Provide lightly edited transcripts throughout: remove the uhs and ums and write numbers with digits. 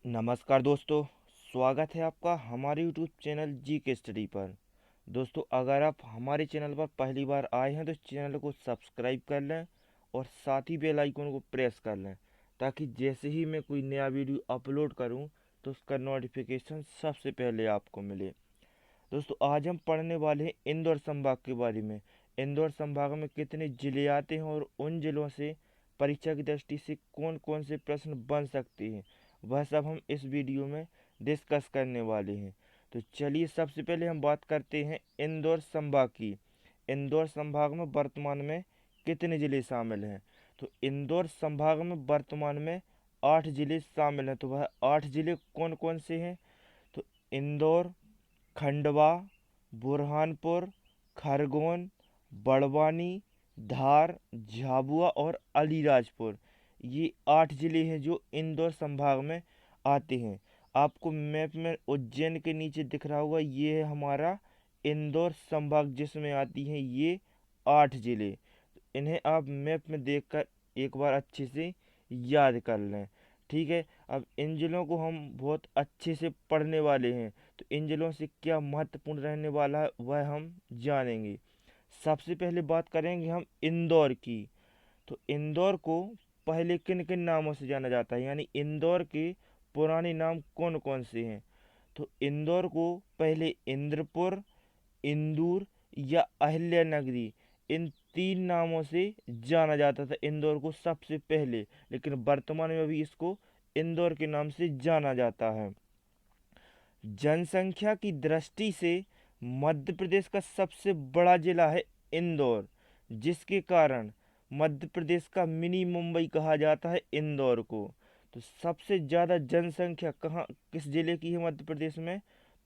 नमस्कार दोस्तों। स्वागत है आपका हमारे यूट्यूब चैनल जी के स्टडी पर। दोस्तों, अगर आप हमारे चैनल पर पहली बार आए हैं तो चैनल को सब्सक्राइब कर लें और साथ ही बेल आइकन को प्रेस कर लें, ताकि जैसे ही मैं कोई नया वीडियो अपलोड करूं तो उसका नोटिफिकेशन सबसे पहले आपको मिले। दोस्तों, आज हम पढ़ने वाले हैं इंदौर संभाग के बारे में। इंदौर संभाग में कितने जिले आते हैं और उन जिलों से परीक्षा की दृष्टि से कौन कौन से प्रश्न बन सकते हैं, वह सब हम इस वीडियो में डिस्कस करने वाले हैं। तो चलिए, सबसे पहले हम बात करते हैं इंदौर संभाग की। इंदौर संभाग में वर्तमान में कितने जिले शामिल हैं? तो इंदौर संभाग में वर्तमान में 8 जिले शामिल हैं। तो वह 8 जिले कौन कौन से हैं? तो इंदौर, खंडवा, बुरहानपुर, खरगोन, बड़वानी, धार, झाबुआ और अलीराजपुर, ये 8 जिले हैं जो इंदौर संभाग में आते हैं। आपको मैप में उज्जैन के नीचे दिख रहा होगा, ये है हमारा इंदौर संभाग जिसमें आती हैं ये 8 जिले। इन्हें आप मैप में देखकर एक बार अच्छे से याद कर लें। ठीक है, अब इन जिलों को हम बहुत अच्छे से पढ़ने वाले हैं। तो इन जिलों से क्या महत्वपूर्ण रहने वाला है वह हम जानेंगे। सबसे पहले बात करेंगे हम इंदौर की। तो इंदौर को पहले किन किन नामों से जाना जाता है, यानी इंदौर के पुराने नाम कौन कौन से हैं? तो इंदौर को पहले इंद्रपुर, इंदूर या अहिल्या नगरी, इन 3 नामों से जाना जाता था इंदौर को सबसे पहले। लेकिन वर्तमान में अभी इसको इंदौर के नाम से जाना जाता है। जनसंख्या की दृष्टि से मध्य प्रदेश का सबसे बड़ा जिला है इंदौर, जिसके कारण मध्य प्रदेश का मिनी मुंबई कहा जाता है इंदौर को। तो सबसे ज़्यादा जनसंख्या कहाँ किस जिले की है मध्य प्रदेश में?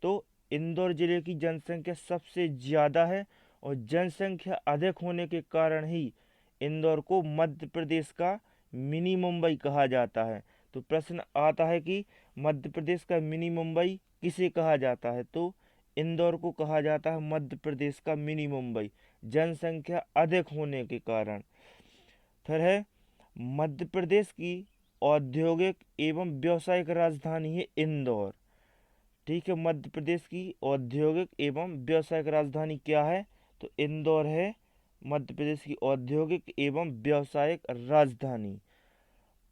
तो इंदौर जिले की जनसंख्या सबसे ज़्यादा है, और जनसंख्या अधिक होने के कारण ही इंदौर को मध्य प्रदेश का मिनी मुंबई कहा जाता है। तो प्रश्न आता है कि मध्य प्रदेश का मिनी मुंबई किसे कहा जाता है? तो इंदौर को कहा जाता है मध्य प्रदेश का मिनी मुंबई, जनसंख्या अधिक होने के कारण। फिर है मध्य प्रदेश की औद्योगिक एवं व्यावसायिक राजधानी है इंदौर। ठीक है, मध्य प्रदेश की औद्योगिक एवं व्यावसायिक राजधानी क्या है? तो इंदौर है मध्य प्रदेश की औद्योगिक एवं व्यावसायिक राजधानी।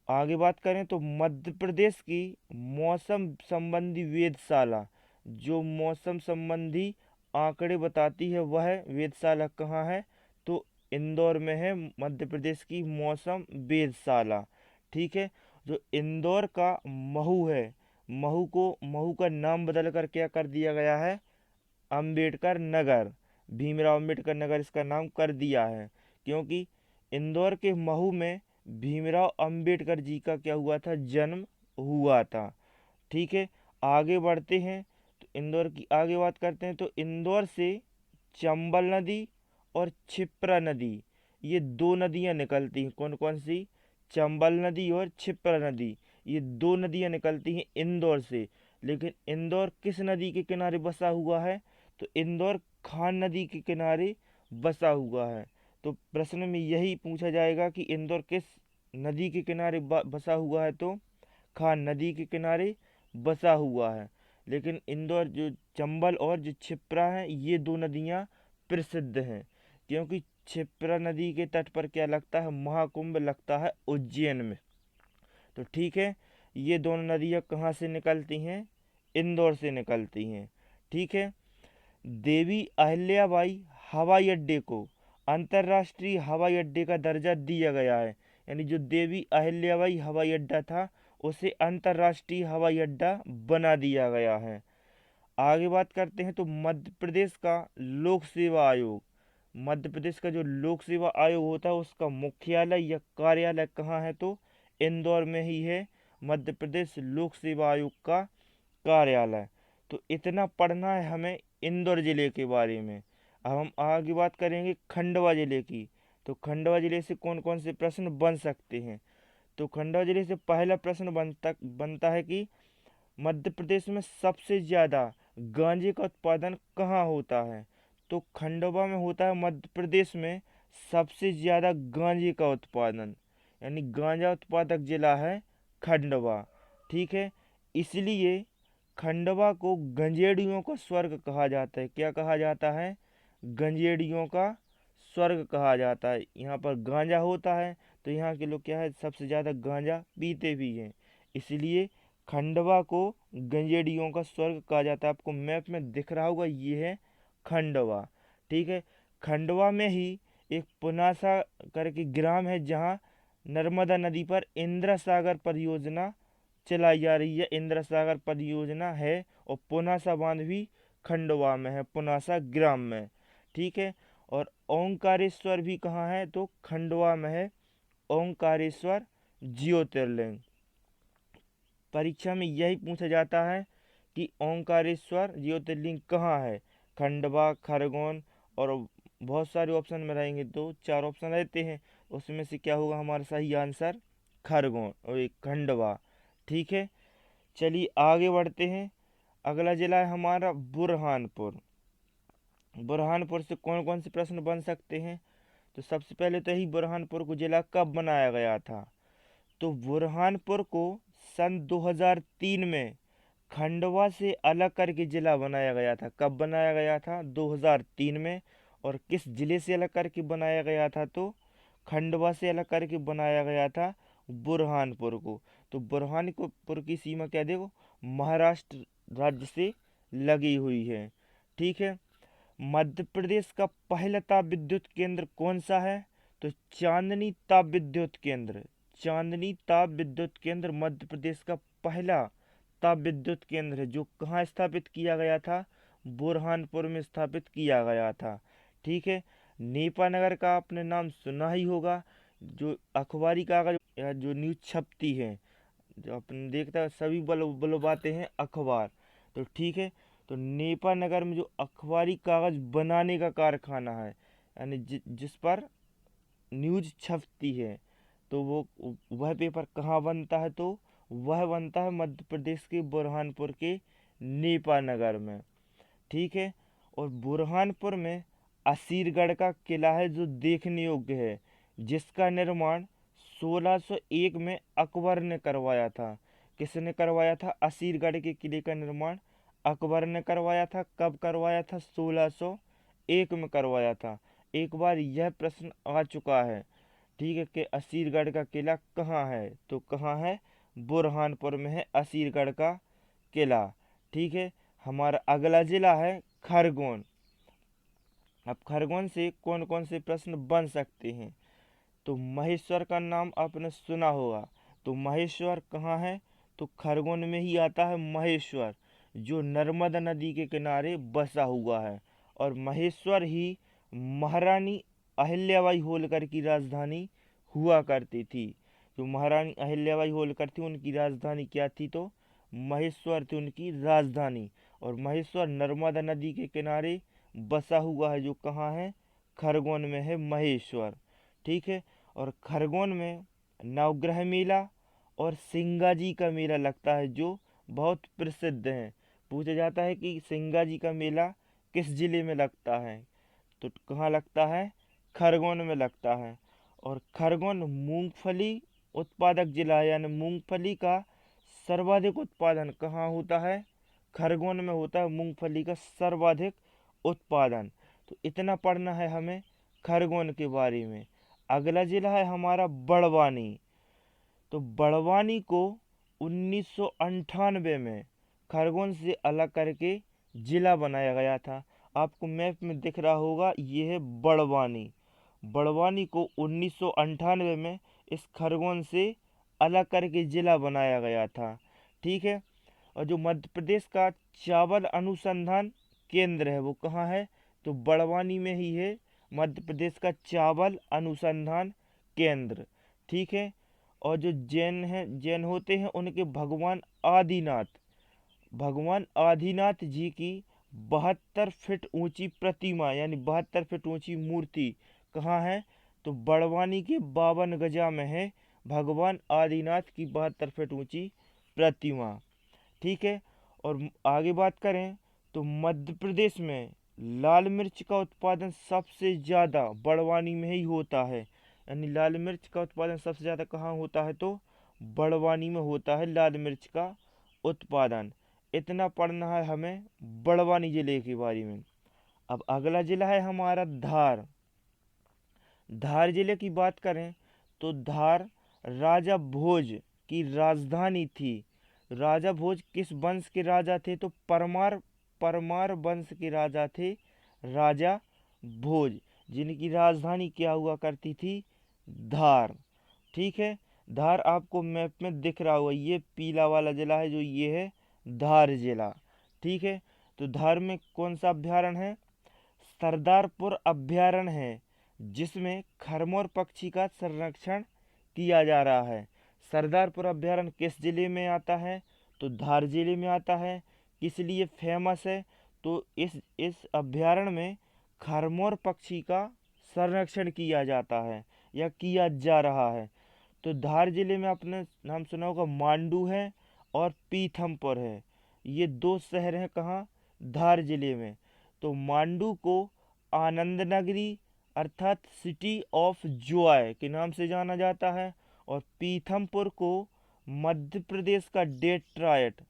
आगे बात करें तो मध्य प्रदेश की मौसम संबंधी वेधशाला, जो मौसम संबंधी आंकड़े बताती है, वह वेधशाला कहाँ है? तो इंदौर में है मध्य प्रदेश की मौसम वेधशाला। ठीक है, जो इंदौर का महू है, महू का नाम बदल कर क्या कर दिया गया है? अंबेडकर नगर, भीमराव अंबेडकर नगर इसका नाम कर दिया है, क्योंकि इंदौर के महू में भीमराव अंबेडकर जी का क्या हुआ था? जन्म हुआ था। ठीक है, आगे बढ़ते हैं। तो इंदौर की आगे बात करते हैं। तो इंदौर से चंबल नदी और क्षिप्रा नदी, ये 2 नदियां निकलती हैं। कौन कौन सी? चंबल नदी और क्षिप्रा नदी, ये 2 नदियां निकलती हैं इंदौर से। लेकिन इंदौर किस नदी के किनारे बसा हुआ है? तो इंदौर खान नदी के किनारे बसा हुआ है। तो प्रश्न में यही पूछा जाएगा कि इंदौर किस नदी के किनारे बसा हुआ है? तो खान नदी के किनारे बसा हुआ है। लेकिन इंदौर जो चंबल और जो क्षिप्रा है, ये 2 नदियां प्रसिद्ध हैं, क्योंकि क्षिप्रा नदी के तट पर क्या लगता है? महाकुंभ लगता है उज्जैन में। तो ठीक है, ये दोनों नदियां कहाँ से निकलती हैं? इंदौर से निकलती हैं। ठीक है, देवी अहिल्याबाई हवाई अड्डे को अंतर्राष्ट्रीय हवाई अड्डे का दर्जा दिया गया है। यानी जो देवी अहिल्याबाई हवाई अड्डा था, उसे अंतर्राष्ट्रीय हवाई अड्डा बना दिया गया है। आगे बात करते हैं। तो मध्य प्रदेश का लोक सेवा आयोग, मध्य प्रदेश का जो लोक सेवा आयोग होता है, उसका मुख्यालय या कार्यालय कहाँ है? तो इंदौर में ही है मध्य प्रदेश लोक सेवा आयोग का कार्यालय। तो इतना पढ़ना है हमें इंदौर जिले के बारे में। अब हम आगे बात करेंगे खंडवा जिले की। तो खंडवा जिले से कौन कौन से प्रश्न बन सकते हैं? तो खंडवा जिले से पहला प्रश्न बनता है कि मध्य प्रदेश में सबसे ज़्यादा गांजे का उत्पादन कहाँ होता है? तो खंडवा में होता है मध्य प्रदेश में सबसे ज़्यादा गांजे का उत्पादन, यानी गांजा उत्पादक जिला है खंडवा। ठीक है, इसलिए खंडवा को गंजेड़ियों का स्वर्ग कहा जाता है। क्या कहा जाता है? गंजेड़ियों का स्वर्ग कहा जाता है। यहाँ पर गांजा होता है, तो यहाँ के लोग क्या है, सबसे ज़्यादा गांजा पीते भी हैं। इसलिए खंडवा को गंजेड़ियों का स्वर्ग कहा जाता है। आपको मैप में दिख रहा होगा, ये है खंडवा। ठीक है। खंडवा में ही एक पुनासा करके ग्राम है, जहाँ नर्मदा नदी पर इंदिरा सागर परियोजना चलाई जा रही है। इंदिरा सागर परियोजना है, और पुनासा बांध भी खंडवा में है, पुनासा ग्राम में। ठीक है। और ओंकारेश्वर भी कहाँ है? तो खंडवा में है ओंकारेश्वर ज्योतिर्लिंग। परीक्षा में यही पूछा जाता है कि ओंकारेश्वर ज्योतिर्लिंग कहाँ है। खंडवा, खरगोन, और बहुत सारे ऑप्शन में रहेंगे, तो 4 ऑप्शन रहते हैं, उसमें से क्या होगा हमारा सही आंसर? खरगोन और एक खंडवा। ठीक है। चलिए आगे बढ़ते हैं। अगला जिला है हमारा बुरहानपुर। बुरहानपुर से कौन कौन से प्रश्न बन सकते हैं? तो सबसे पहले तो ही बुरहानपुर को जिला कब बनाया गया था? तो बुरहानपुर को सन 2003 में खंडवा से अलग करके जिला बनाया गया था। कब बनाया गया था? 2003 में। और किस जिले से अलग करके बनाया गया था? तो खंडवा से अलग करके बनाया गया था बुरहानपुर को। तो बुरहानपुर की सीमा क्या, देखो, महाराष्ट्र राज्य से लगी हुई है। ठीक है। मध्य प्रदेश का पहला ताप विद्युत केंद्र कौन सा है? तो चांदनी ताप विद्युत केंद्र। चांदनी ताप विद्युत केंद्र मध्य प्रदेश का पहला ताप विद्युत केंद्र है, जो कहाँ स्थापित किया गया था? बुरहानपुर में स्थापित किया गया था। ठीक है। नेपानगर का आपने नाम सुना ही होगा, जो अखबारी कागज या जो न्यूज छपती है, जो अपन देखता है सभी बुलवाते हैं अखबार। तो ठीक है। तो नेपा नगर में जो अखबारी कागज बनाने का कारखाना है, यानी जिस पर न्यूज छपती है, तो वो वह पेपर कहाँ बनता है? तो वह बनता है मध्य प्रदेश के बुरहानपुर के नेपा नगर में। ठीक है। और बुरहानपुर में असीरगढ़ का किला है, जो देखने योग्य है, जिसका निर्माण 1601 में अकबर ने करवाया था। किसने करवाया था? असीरगढ़ के किले का निर्माण अकबर ने करवाया था। कब करवाया था? 1601 में करवाया था। एक बार यह प्रश्न आ चुका है। ठीक है, कि असीरगढ़ का किला कहाँ है? तो कहाँ है? बुरहानपुर में है असीरगढ़ का किला। ठीक है। हमारा अगला जिला है खरगोन। अब खरगोन से कौन कौन से प्रश्न बन सकते हैं? तो महेश्वर का नाम आपने सुना होगा। तो महेश्वर कहाँ है? तो खरगोन में ही आता है महेश्वर, जो नर्मदा नदी के किनारे बसा हुआ है। और महेश्वर ही महारानी अहिल्याबाई होलकर की राजधानी हुआ करती थी। जो महारानी अहिल्याबाई होलकर थी, उनकी राजधानी क्या थी? तो महेश्वर थी उनकी राजधानी। और महेश्वर नर्मदा नदी के किनारे बसा हुआ है, जो कहाँ है? खरगोन में है महेश्वर। ठीक है। और खरगोन में नवग्रह मेला और सिंगाजी का मेला लगता है, जो बहुत प्रसिद्ध है। पूछा जाता है कि सिंगाजी का मेला किस जिले में लगता है? तो कहाँ लगता है? खरगोन में लगता है। और खरगोन मूंगफली उत्पादक जिला है, यानी मूंगफली का सर्वाधिक उत्पादन कहाँ होता है? खरगोन में होता है मूंगफली का सर्वाधिक उत्पादन। तो इतना पढ़ना है हमें खरगोन के बारे में। अगला जिला है हमारा बड़वानी। तो बड़वानी को 1998 में खरगोन से अलग करके जिला बनाया गया था। आपको मैप में दिख रहा होगा, ये है बड़वानी। बड़वानी को 1998 में इस खरगोन से अलग करके जिला बनाया गया था। ठीक है। और जो मध्य प्रदेश का चावल अनुसंधान केंद्र है, वो कहाँ है? तो बड़वानी में ही है मध्य प्रदेश का चावल अनुसंधान केंद्र। ठीक है। और जो जैन होते हैं, उनके भगवान आदिनाथ जी की 72 फीट ऊंची प्रतिमा, यानी 72 फीट ऊंची मूर्ति कहाँ है? तो बड़वानी के 52 गजा में है भगवान आदिनाथ की 72 फीट ऊंची प्रतिमा। ठीक है। और आगे बात करें, तो मध्य प्रदेश में लाल मिर्च का उत्पादन सबसे ज़्यादा बड़वानी में ही होता है। यानी लाल मिर्च का उत्पादन सबसे ज़्यादा कहाँ होता है? तो बड़वानी में होता है लाल मिर्च का उत्पादन। इतना पढ़ना है हमें बड़वानी जिले के बारे में। अब अगला जिला है हमारा धार। धार जिले की बात करें तो धार राजा भोज की राजधानी थी। राजा भोज किस वंश के राजा थे? तो परमार परमार वंश के राजा थे राजा भोज, जिनकी राजधानी क्या हुआ करती थी? धार। ठीक है, धार आपको मैप में दिख रहा होगा, ये पीला वाला जिला है जो ये है धार जिला। ठीक है, तो धार में कौन सा अभ्यारण्य है? सरदारपुर अभ्यारण्य है, जिसमें खरमोर पक्षी का संरक्षण किया जा रहा है। सरदारपुर अभ्यारण्य किस जिले में आता है? तो धार जिले में आता है। किस लिए फेमस है? तो इस अभ्यारण्य में खरमोर पक्षी का संरक्षण किया जाता है या किया जा रहा है। तो धार जिले में आपने नाम सुना होगा, मांडू है और पीथमपुर है। ये दो शहर हैं कहाँ? धार जिले में। तो मांडू को आनंद नगरी अर्थात सिटी ऑफ जॉय के नाम से जाना जाता है, और पीथमपुर को मध्य प्रदेश का डेट्रॉयट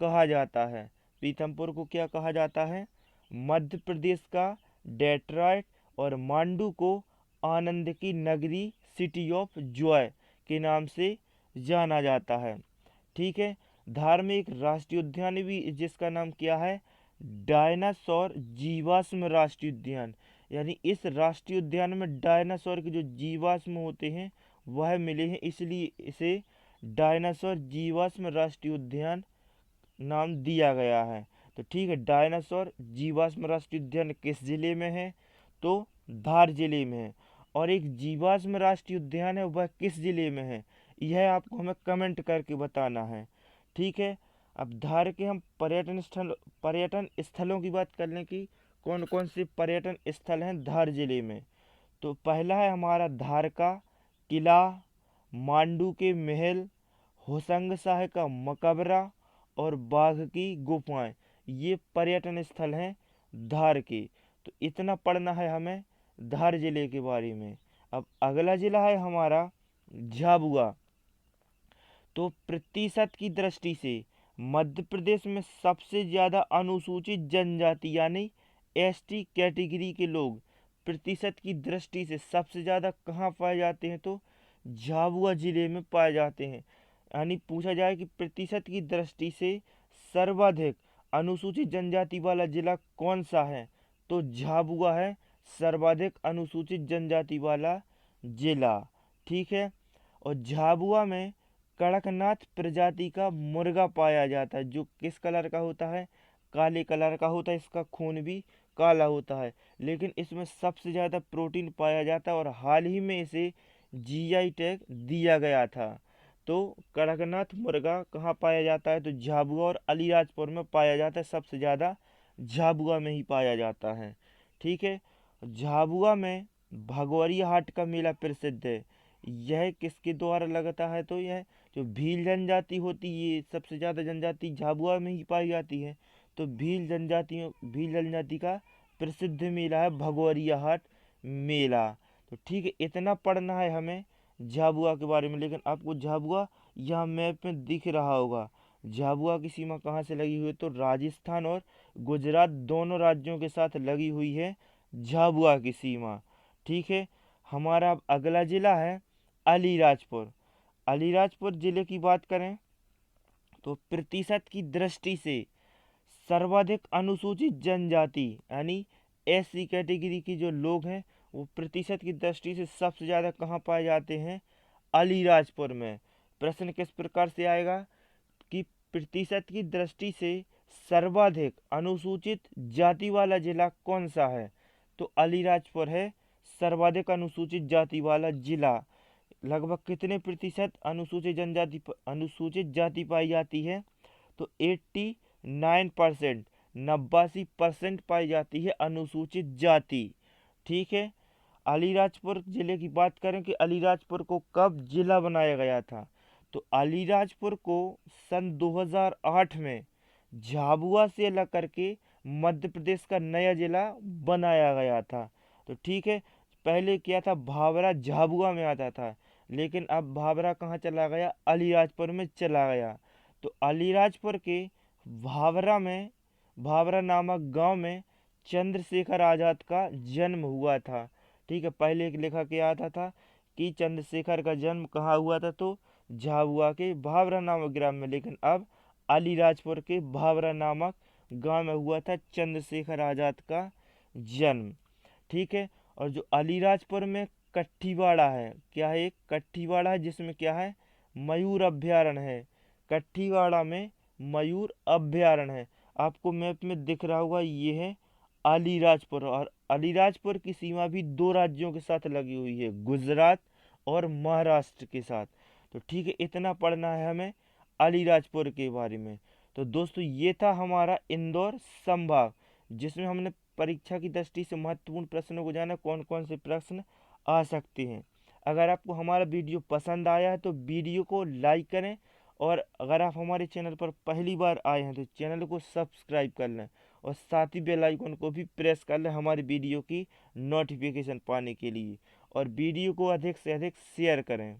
कहा जाता है। पीथमपुर को क्या कहा जाता है? मध्य प्रदेश का डेट्रॉयट, और मांडू को आनंद की नगरी सिटी ऑफ जॉय के नाम से जाना जाता है। ठीक है, धार में एक राष्ट्रीय उद्यान भी, जिसका नाम क्या है? डायनासोर जीवाश्म राष्ट्रीय उद्यान। यानी इस राष्ट्रीय उद्यान में डायनासोर के जो जीवाश्म होते हैं वह मिले हैं, इसलिए इसे डायनासोर जीवाश्म राष्ट्रीय उद्यान नाम दिया गया है। तो ठीक है, डायनासोर जीवाश्म राष्ट्रीय उद्यान किस जिले में है? तो धार जिले में है। और एक जीवाश्म राष्ट्रीय उद्यान है, वह किस जिले में है? यह आपको हमें कमेंट करके बताना है। ठीक है, अब धार के हम पर्यटन स्थलों की बात कर लें कि कौन कौन से पर्यटन स्थल हैं धार जिले में। तो पहला है हमारा धार का किला, मांडू के महल, होशंग शाह का मकबरा और बाघ की गुफाएं। ये पर्यटन स्थल हैं धार के। तो इतना पढ़ना है हमें धार जिले के बारे में। अब अगला जिला है हमारा झाबुआ। तो प्रतिशत की दृष्टि से मध्य प्रदेश में सबसे ज़्यादा अनुसूचित जनजाति यानी एसटी कैटेगरी के लोग प्रतिशत की दृष्टि से सबसे ज़्यादा कहाँ पाए जाते हैं? तो झाबुआ जिले में पाए जाते हैं। यानी पूछा जाए कि प्रतिशत की दृष्टि से सर्वाधिक अनुसूचित जनजाति वाला जिला कौन सा है? तो झाबुआ है सर्वाधिक अनुसूचित जनजाति वाला जिला। ठीक है, और झाबुआ में कड़कनाथ प्रजाति का मुर्गा पाया जाता है, जो किस कलर का होता है? काले कलर का होता है, इसका खून भी काला होता है, लेकिन इसमें सबसे ज़्यादा प्रोटीन पाया जाता है और हाल ही में इसे जीआई टैग दिया गया था। तो कड़कनाथ मुर्गा कहाँ पाया जाता है? तो झाबुआ और अलीराजपुर में पाया जाता है, सबसे ज़्यादा झाबुआ में ही पाया जाता है। ठीक है, झाबुआ में भगोरिया हाट का मेला प्रसिद्ध है। यह किसके द्वारा लगता है? तो यह जो भील जनजाति होती है, ये सबसे ज़्यादा जनजाति झाबुआ में ही पाई जाती है। तो भील जनजाति का प्रसिद्ध मेला है भगोरिया हाट मेला। तो ठीक है, इतना पढ़ना है हमें झाबुआ के बारे में। लेकिन आपको झाबुआ यहाँ मैप में दिख रहा होगा। झाबुआ की सीमा कहाँ से लगी हुई है? तो राजस्थान और गुजरात दोनों राज्यों के साथ लगी हुई है झाबुआ की सीमा। ठीक है, हमारा अब अगला जिला है अलीराजपुर। अलीराजपुर जिले की बात करें तो प्रतिशत की दृष्टि से सर्वाधिक अनुसूचित जनजाति यानी एससी कैटेगरी के जो लोग हैं वो प्रतिशत की दृष्टि से सबसे ज़्यादा कहाँ पाए जाते हैं? अलीराजपुर में। प्रश्न किस प्रकार से आएगा कि प्रतिशत की दृष्टि से सर्वाधिक अनुसूचित जाति वाला जिला कौन सा है? तो अलीराजपुर है सर्वाधिक अनुसूचित जाति वाला जिला। लगभग कितने प्रतिशत अनुसूचित जाति पाई जाती है? तो 89%, 89% पाई जाती है अनुसूचित जाति। ठीक है, अलीराजपुर जिले की बात करें कि अलीराजपुर को कब जिला बनाया गया था? तो अलीराजपुर को सन 2008 में झाबुआ से अलग करके मध्य प्रदेश का नया जिला बनाया गया था। तो ठीक है, पहले क्या था? भावरा झाबुआ में आता था, लेकिन अब भावरा कहाँ चला गया? अलीराजपुर में चला गया। तो अलीराजपुर के भावरा नामक गांव में चंद्रशेखर आजाद का जन्म हुआ था। ठीक है, पहले एक लिखा के आता था कि चंद्रशेखर का जन्म कहाँ हुआ था, तो झाबुआ के भावरा नामक ग्राम में, लेकिन अब अलीराजपुर के भावरा नामक गांव में हुआ था चंद्रशेखर आजाद का जन्म। ठीक है, और जो अलीराजपुर में कट्ठीवाड़ा है, क्या है, एक कट्ठीवाड़ा है जिसमें क्या है, मयूर अभ्यारण्य है। कट्ठीवाड़ा में मयूर अभ्यारण्य है, आपको मैप में दिख रहा होगा, ये है अलीराजपुर। और अलीराजपुर की सीमा भी दो राज्यों के साथ लगी हुई है, गुजरात और महाराष्ट्र के साथ। तो ठीक है, इतना पढ़ना है हमें अलीराजपुर के बारे में। तो दोस्तों ये था हमारा इंदौर संभाग, जिसमें हमने परीक्षा की दृष्टि से महत्वपूर्ण प्रश्नों को जाना, कौन कौन से प्रश्न आ सकते हैं। अगर आपको हमारा वीडियो पसंद आया है तो वीडियो को लाइक करें, और अगर आप हमारे चैनल पर पहली बार आए हैं तो चैनल को सब्सक्राइब कर लें, और साथ ही बेल आइकन को भी प्रेस कर लें हमारी वीडियो की नोटिफिकेशन पाने के लिए, और वीडियो को अधिक से अधिक शेयर करें।